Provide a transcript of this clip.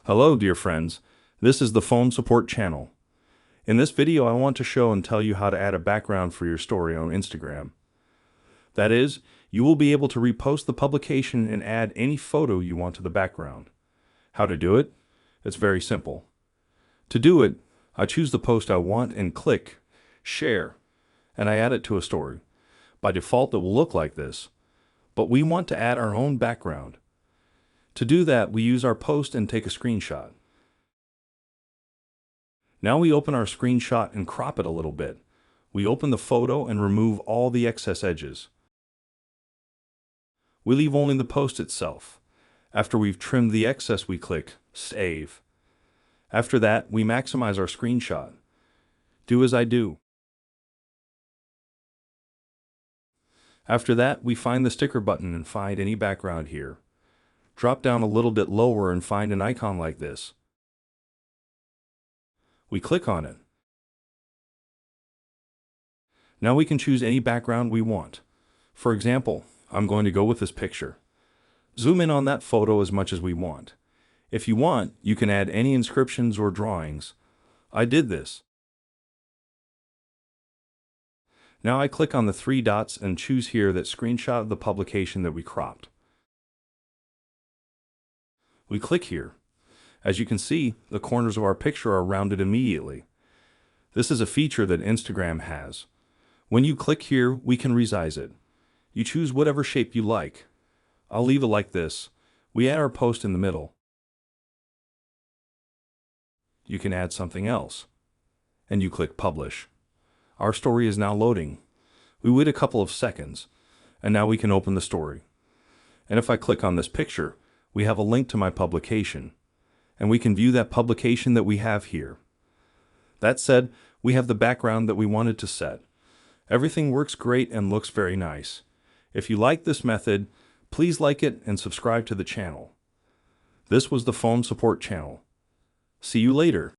Hello, dear friends. This is the Phone Support channel. In this video, I want to show and tell you how to add a background for your story on Instagram. That is, you will be able to repost the publication and add any photo you want to the background. How to do it? It's very simple. To do it, I choose the post I want and click Share, and I add it to a story. By default, it will look like this, but we want to add our own background. To do that, we use our post and take a screenshot. Now we open our screenshot and crop it a little bit. We open the photo and remove all the excess edges. We leave only the post itself. After we've trimmed the excess, we click Save. After that, we maximize our screenshot. Do as I do. After that, we find the sticker button and find any background here. Drop down a little bit lower and find an icon like this. We click on it. Now we can choose any background we want. For example, I'm going to go with this picture. Zoom in on that photo as much as we want. If you want, you can add any inscriptions or drawings. I did this. Now I click on the three dots and choose here that screenshot of the publication that we cropped. We click here. As you can see, the corners of our picture are rounded immediately. This is a feature that Instagram has. When you click here, we can resize it. You choose whatever shape you like. I'll leave it like this. We add our post in the middle. You can add something else. And you click Publish. Our story is now loading. We wait a couple of seconds, and now we can open the story. And if I click on this picture, we have a link to my publication, and we can view that publication that we have here. That said, we have the background that we wanted to set. Everything works great and looks very nice. If you like this method, please like it and subscribe to the channel. This was the Phone Support channel. See you later.